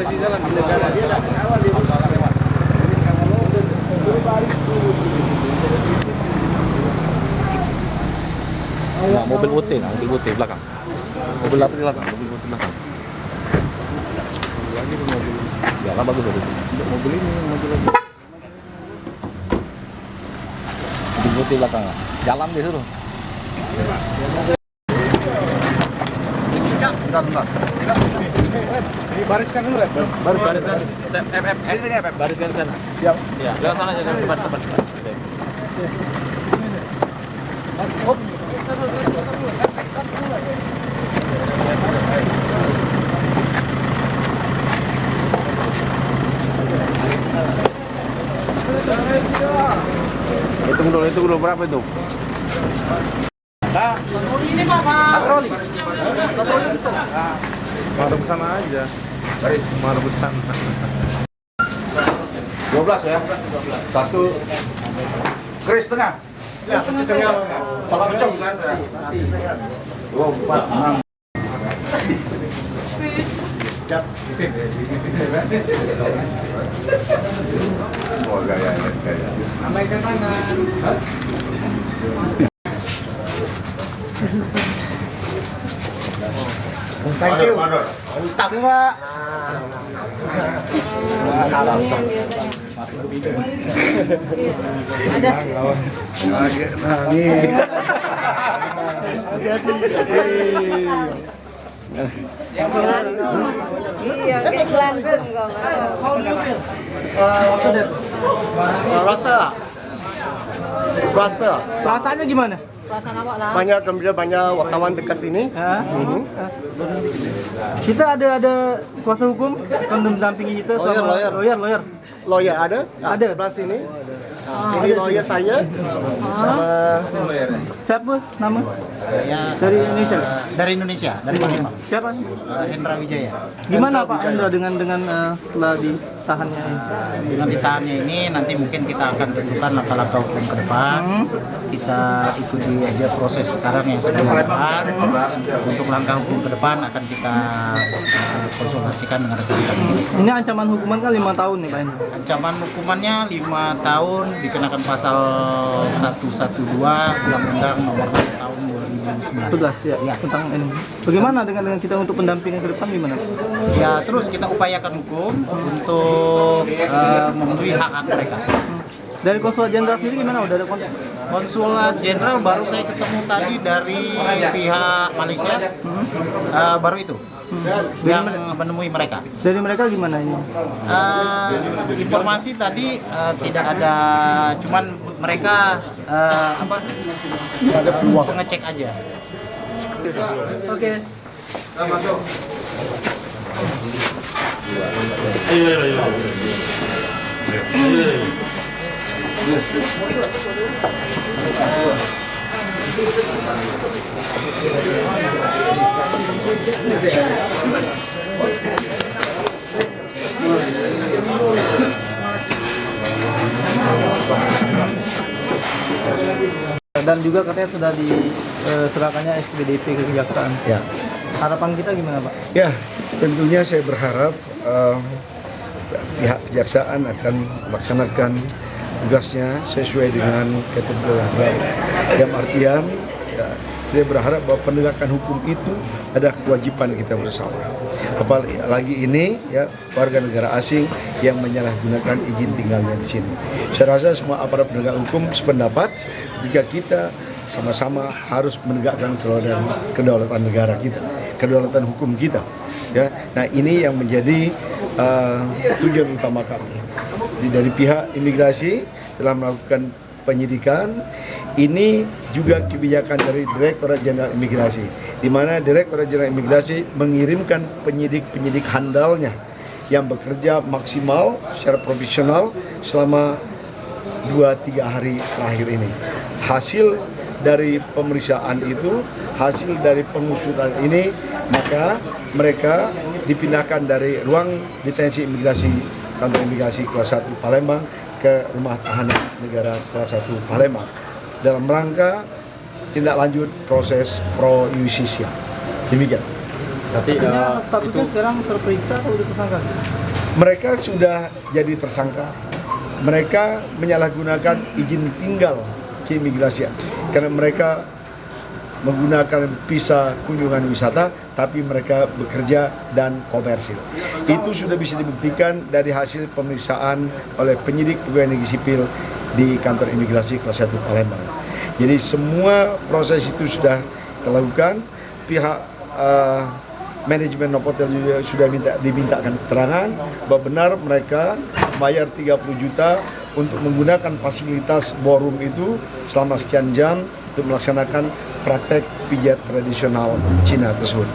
Nah, mobil putih belakang. Mobil apa di belakang? Mobil putih belakang. Lagi mobil. Ya, kan bagus mobil. Mobil ini, mobil lagi. Mobil putih belakang. Jalan di situ. Bentar. Bariskan dulu ya. Bariskan. Bariskan sana. Siap. Ya, lewat sana aja depan. Oke. Hitung dulu berapa itu? Ini patroli. Maru ke sana aja. Baris. Maru ke sana. 12 ya. 1 keris tengah. Ya, keris tengah. Kalau kencang kan. 2, 4, 6. Siap. Oh, gaya. Ambaikan tangan. Thank you. Mantap, Pak. Ada sih. Iya, kayak gelantung kau. Rasanya gimana? Banyak gembira, banyak wartawan dekat sini. Kita ada kuasa hukum kan mendampingi kita sama lawyer. Lawyer ada? Ada. Sebelah sini. Ini lawyer saya. Siapa nama? Saya Dari Indonesia. dari Indonesia, dari Palembang. Siapa? Hendra Wijaya. Gimana Pak Hendra dengan setelah ditahannya ini? Dengan ditahannya ini nanti mungkin kita akan tentukan langkah-langkah hukum ke depan. Kita ikuti aja proses sekarang yang sedang berjalan. Untuk langkah hukum ke depan akan kita konsultasikan dengan rekan-rekan. Ini ancaman hukuman kan 5 tahun nih Pak Hendra. Ancaman hukumannya 5 tahun dikenakan pasal 112 Undang-Undang Nomor 6 Tahun 2011. 11 ya, tentang ini. Bagaimana dengan kita untuk pendampingan ke depan gimana? Ya terus kita upayakan hukum untuk memenuhi hak-hak mereka. Dari Konsulat Jenderal sendiri gimana? Udah ada kontak? Konsulat Jenderal baru saya ketemu tadi dari pihak Malaysia, baru itu yang menemui mereka. Dari mereka gimana ini? Informasi tadi tidak ada, cuman mereka ada peluang pengecek aja. Oke. Masuk. Dan juga katanya sudah diserahkannya SPDP ke kejaksaan. Ya. Harapan kita gimana Pak? Ya, tentunya saya berharap pihak kejaksaan akan melaksanakan tugasnya sesuai dengan ketentuan. Dalam artian, ya, saya berharap bahwa penegakan hukum itu ada kewajiban kita bersama. Apalagi ini ya warga negara asing yang menyalahgunakan izin tinggalnya di sini. Saya rasa semua aparat penegak hukum sependapat ketika kita sama-sama harus menegakkan kedaulatan negara kita, kedaulatan hukum kita. Ya, nah ini yang menjadi tujuan utama kami. Dari pihak imigrasi telah melakukan penyidikan. Ini juga kebijakan dari Direktorat Jenderal Imigrasi, di mana Direktorat Jenderal Imigrasi mengirimkan penyidik-penyidik handalnya yang bekerja maksimal secara profesional selama 2-3 hari terakhir ini. Hasil dari pemeriksaan itu, hasil dari pengusutan ini, maka mereka dipindahkan dari ruang detensi imigrasi kantor imigrasi kelas 1 Palembang ke rumah tahanan negara kelas 1 Palembang dalam rangka tindak lanjut proses pro justisia. Demikian. Berarti Statusnya sekarang terperiksa atau udah tersangka? Mereka sudah jadi tersangka. Mereka menyalahgunakan izin tinggal keimigrasian karena mereka menggunakan visa kunjungan wisata, tapi mereka bekerja dan komersil. Itu sudah bisa dibuktikan dari hasil pemeriksaan oleh penyidik pegawai negeri sipil di kantor imigrasi kelas 1 Palembang. Jadi semua proses itu sudah dilakukan. Pihak manajemen Novotel juga sudah dimintakan keterangan bahwa benar mereka bayar 30 juta untuk menggunakan fasilitas ballroom itu selama sekian jam untuk melaksanakan praktek pijat tradisional Cina tersebut.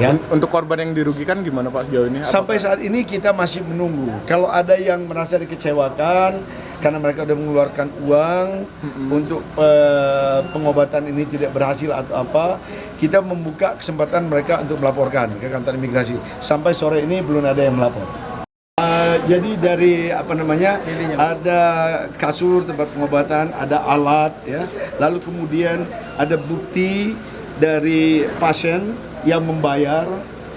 Ya. Untuk korban yang dirugikan gimana Pak sejauh ini? Sampai saat ini kita masih menunggu. Kalau ada yang merasa dikecewakan karena mereka sudah mengeluarkan uang untuk pengobatan ini tidak berhasil atau apa, kita membuka kesempatan mereka untuk melaporkan ke kantor imigrasi. Sampai sore ini belum ada yang melapor. Jadi dari ada kasur tempat pengobatan, ada alat, ya. Lalu kemudian ada bukti dari pasien yang membayar,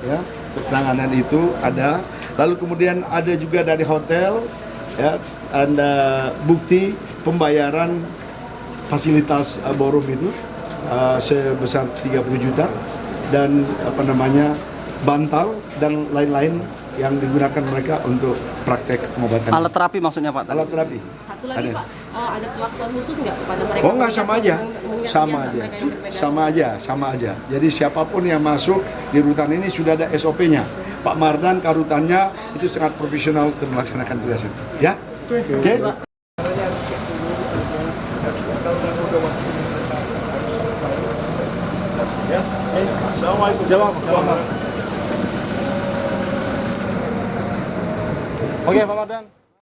ya, penanganan itu ada. Lalu kemudian ada juga dari hotel, ya, ada bukti pembayaran fasilitas ballroom itu sebesar 30 juta dan bantal dan lain-lain yang digunakan mereka untuk praktek pengobatan. Alat terapi maksudnya Pak? Alat terapi. Satu lagi Ada. Pak, ada perlakuan khusus nggak kepada mereka? Oh enggak, sama aja. Mengingat Sama biasa aja. mereka yang berbeda? Sama aja. Jadi siapapun yang masuk di rutan ini sudah ada SOP-nya. Pak Mardan, karutannya itu sangat profesional untuk melaksanakan tugas itu. Ya? Oke? Oke, Pak Mardan.